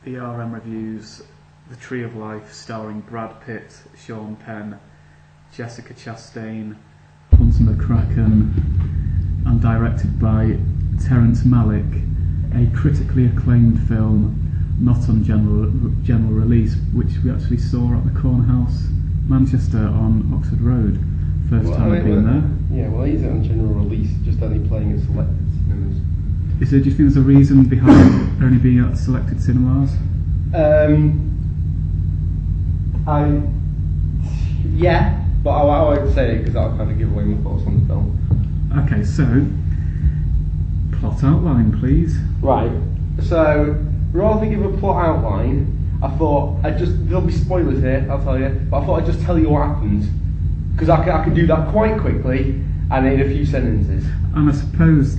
the RMReviews The Tree of Life, starring Brad Pitt, Sean Penn, Jessica Chastain, Hunter McCracken, and directed by Terrence Malick, a critically acclaimed film not on general release, which we actually saw at the Cornhouse, Manchester, on Oxford Road. First time I've been there. Yeah, well, he's on general release, just only playing at selected cinemas. Do you think there's a reason behind only being at selected cinemas? Yeah, but I won't say it because that'll kind of give away my thoughts on the film. Okay, so plot outline, please. Right. So rather than give a plot outline, I thought there'll be spoilers here, I'll tell you, but I thought I'd just tell you what happens, because I can do that quite quickly and in a few sentences. And I suppose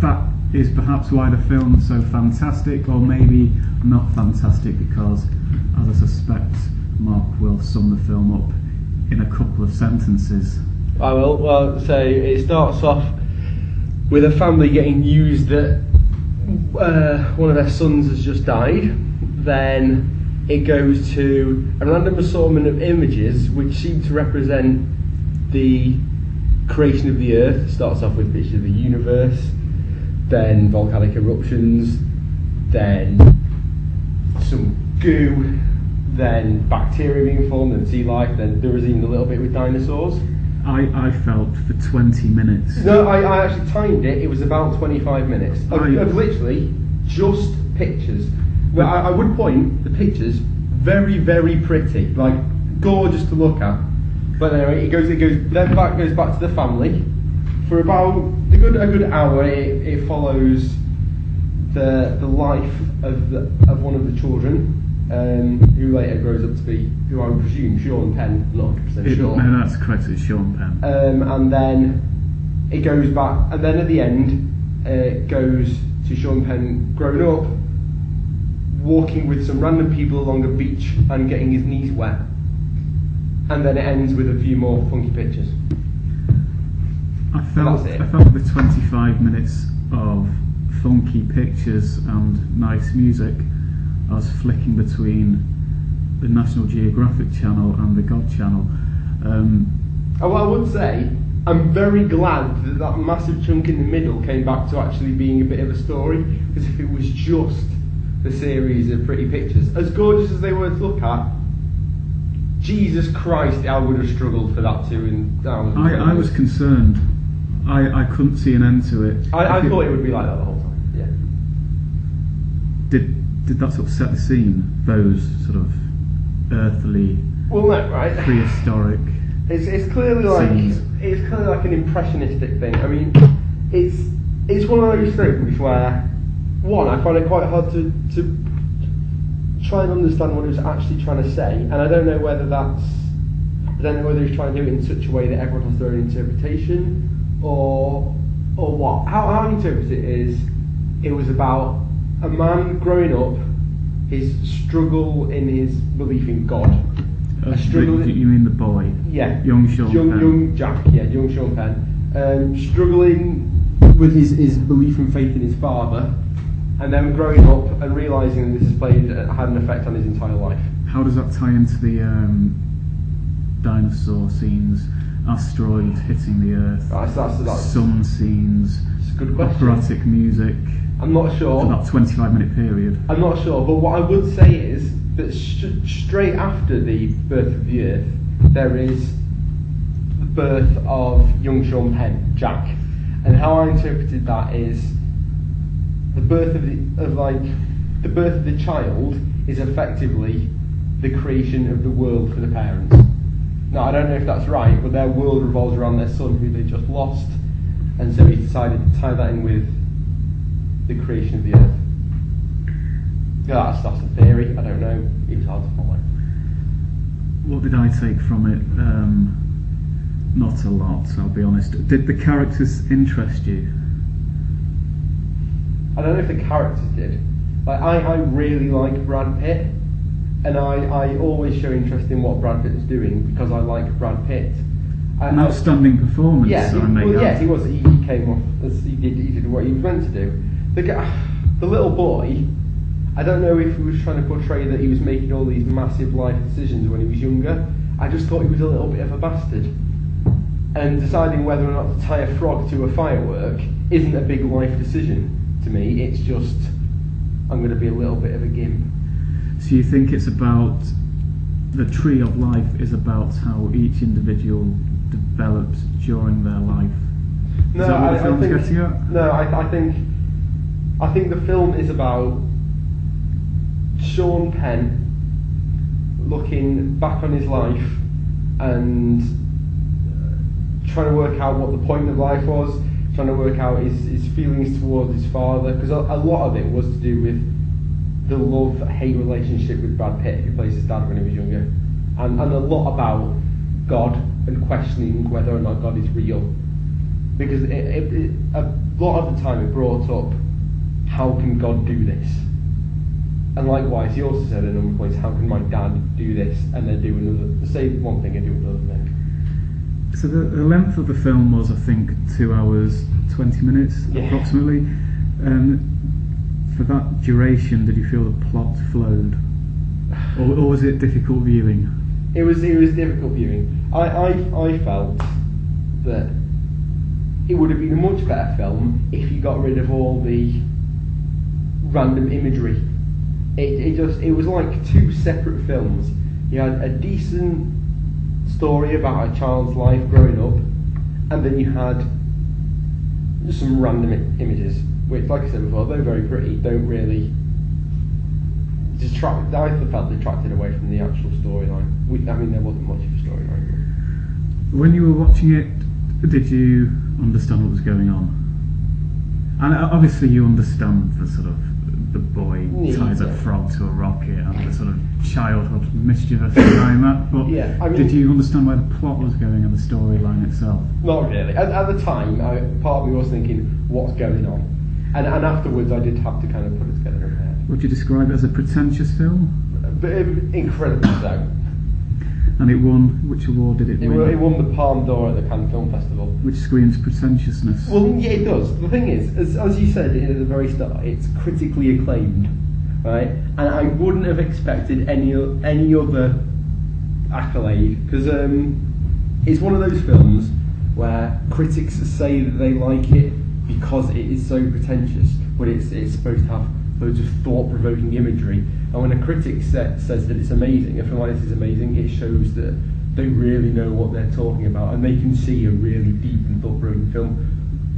that is perhaps why the film's so fantastic, or maybe not fantastic, because, as I suspect, Mark will sum the film up in a couple of sentences. I will. Well, so it starts off with a family getting news that one of their sons has just died. Then it goes to a random assortment of images which seem to represent the creation of the earth. It starts off with pictures of the universe, then volcanic eruptions, then some goo, then bacteria being formed and sea life, then there was even a little bit with dinosaurs. I felt for 20 minutes. No, I actually timed it. It was about 25 minutes of literally just pictures. Well, I would point the pictures very, very pretty, like gorgeous to look at. But anyway, it goes back to the family for about a good hour. It follows the life of one of the children, who later grows up to be, who I would presume, Sean Penn. I'm not 100% sure. No, that's correct. It's Sean Penn. And then it goes back, and then at the end, it goes to Sean Penn growing up, walking with some random people along a beach and getting his knees wet. And then it ends with a few more funky pictures. I felt the 25 minutes of funky pictures and nice music, I was flicking between the National Geographic channel and the God channel. Well, I would say I'm very glad that massive chunk in the middle came back to actually being a bit of a story, because if it was just the series of pretty pictures, as gorgeous as they were to look at, Jesus Christ, I would have struggled for that too. I was concerned. I couldn't see an end to it. I thought it would be like that the whole time. Yeah. Did that sort of set the scene? Those sort of earthly, prehistoric. It's clearly like scenes. It's clearly like an impressionistic thing. I mean, it's one of those things where, one, I find it quite hard to try and understand what it was actually trying to say, and I don't know whether he's trying to do it in such a way that everyone has their own interpretation, or what. How I interpret it is, it was about a man growing up, his struggle in his belief in God. You mean the boy? Yeah. Young Sean Penn. Young Jack, yeah, young Sean Penn. Struggling with his belief and faith in his father, and then growing up and realising this has had an effect on his entire life. How does that tie into the dinosaur scenes, asteroids hitting the Earth, sun scenes, good question. Operatic music? I'm not sure. For that 25-minute period. I'm not sure, but what I would say is that straight after the birth of the Earth, there is the birth of young Sean Penn, Jack, and how I interpreted that is the birth of the child is effectively the creation of the world for the parents. Now, I don't know if that's right, but their world revolves around their son, who they just lost, and so he decided to tie that in with the creation of the earth. Yeah, that's the theory. I don't know. It was hard to follow. What did I take from it? Not a lot, I'll be honest. Did the characters interest you? I don't know if the characters did. Like, I really like Brad Pitt, and I always show interest in what Brad Pitt is doing because I like Brad Pitt. An outstanding performance. Yeah, he was. He came off as he did what he was meant to do. The little boy, I don't know if he was trying to portray that he was making all these massive life decisions when he was younger. I just thought he was a little bit of a bastard. And deciding whether or not to tie a frog to a firework isn't a big life decision to me. It's just, I'm going to be a little bit of a gimp. So you think it's about, the tree of life is about how each individual develops during their life? No, is that what the film's getting at? No, I think the film is about Sean Penn looking back on his life and trying to work out what the point of life was, trying to work out his feelings towards his father, because a lot of it was to do with the love-hate relationship with Brad Pitt, who plays his dad when he was younger, and a lot about God and questioning whether or not God is real, because a lot of the time it brought up, how can God do this? And likewise, he also said at a number of points, how can my dad do this and then do another, say one thing and do another thing? So the length of the film was, I think, 2 hours 20 minutes approximately. For that duration, did you feel the plot flowed, or was it difficult viewing? It was difficult viewing. I felt that it would have been a much better film if you got rid of all the random imagery. It was like two separate films. You had a decent story about a child's life growing up, and then you had some random images, which, like I said before, though very pretty, don't really distract. I felt detracted away from the actual storyline. I mean, there wasn't much of a storyline. When you were watching it, did you understand what was going on? And obviously you understand the sort of, the boy ties a frog to a rocket and the sort of childhood mischievous behind that, but I mean, did you understand where the plot was going and the storyline itself? Not really. At the time, part of me was thinking, what's going on? And afterwards I did have to kind of put it together in my head. Would you describe it as a pretentious film? But incredibly so. And it won, which award did it win? It won the Palme d'Or at the Cannes Film Festival. Which screams pretentiousness. Well, yeah, it does. The thing is, as you said at the very start, it's critically acclaimed, right? And I wouldn't have expected any other accolade, because it's one of those films where critics say that they like it because it is so pretentious, but it's supposed to have loads of thought-provoking imagery. And when a critic says that it's amazing, a film like this is amazing, it shows that they really know what they're talking about, and they can see a really deep and thought-provoking film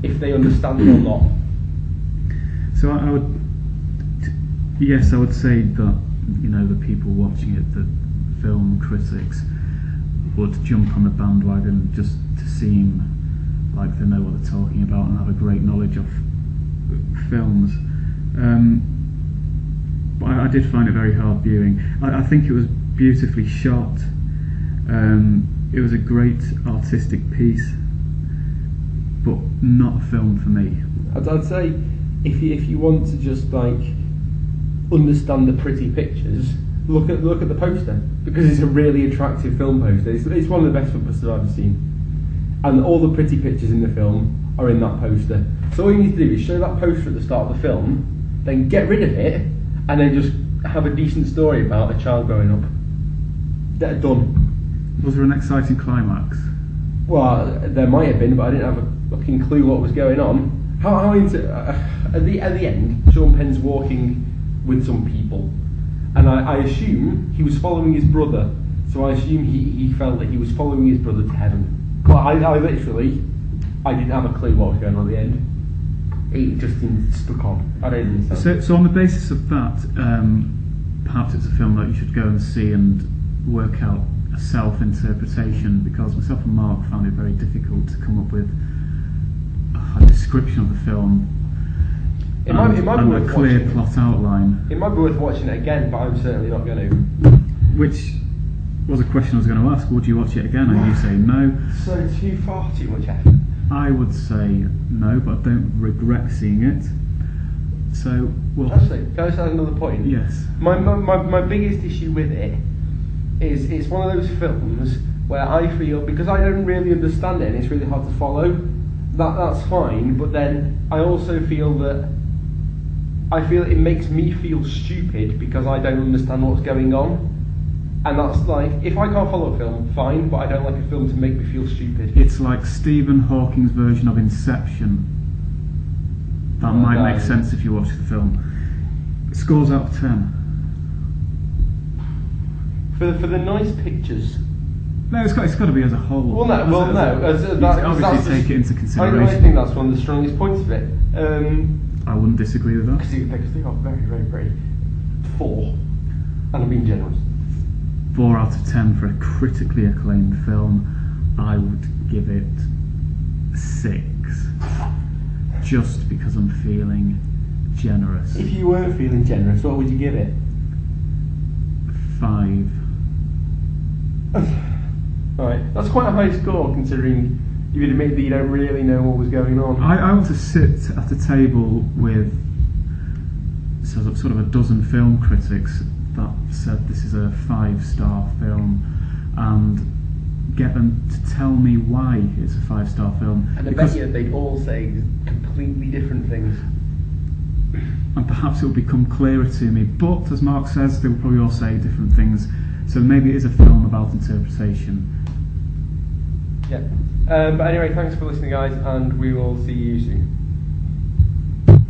if they understand it or not. So I would say that, you know, the people watching it, the film critics, would jump on the bandwagon just to seem like they know what they're talking about and have a great knowledge of films. But I did find it very hard viewing. I think it was beautifully shot. It was a great artistic piece, but not a film for me. I'd say if you want to just like understand the pretty pictures, look at the poster, because it's a really attractive film poster. It's one of the best film posters I've ever seen, and all the pretty pictures in the film are in that poster. So all you need to do is show that poster at the start of the film, then get rid of it, and then just have a decent story about a child growing up. They're done. Was there an exciting climax? Well, there might have been, but I didn't have a fucking clue what was going on. How into at the end, Sean Penn's walking with some people, and I assume he was following his brother. So I assume he felt that he was following his brother to heaven. But I didn't have a clue what was going on at the end. It just didn't stuck on. I don't understand. So on the basis of that, perhaps it's a film that you should go and see and work out a self-interpretation, because myself and Mark found it very difficult to come up with a description of the film It might be and worth a clear watching. Plot outline. It might be worth watching it again, but I'm certainly not going to. Which was a question I was going to ask. Would you watch it again? And you say no. So far too much effort. I would say no, but I don't regret seeing it. So, well, Actually, can I say another point? yes. My biggest issue with it is it's one of those films where I feel, because I don't really understand it and it's really hard to follow, that's fine, but then I also feel that I feel it makes me feel stupid because I don't understand what's going on. And that's like, if I can't follow a film, fine, but I don't like a film to make me feel stupid. It's like Stephen Hawking's version of Inception. That might make sense if you watch the film. Scores out of 10. For the nice pictures. No, it's got to be as a whole. Well, no. Obviously take it into consideration. I think that's one of the strongest points of it. I wouldn't disagree with that. Because they are very, very, very 4. And I'm being generous. 4 out of 10 for a critically acclaimed film. I would give it 6. Just because I'm feeling generous. If you weren't feeling generous, what would you give it? 5. Right, that's quite a high score considering you'd admit that you don't really know what was going on. I want to sit at a table with sort of a dozen film critics that said this is a 5-star film and get them to tell me why it's a 5-star film. And I bet you they'd all say completely different things. And perhaps it will become clearer to me, but as Mark says, they will probably all say different things. So maybe it is a film about interpretation. Yeah. But anyway, thanks for listening, guys, and we will see you soon.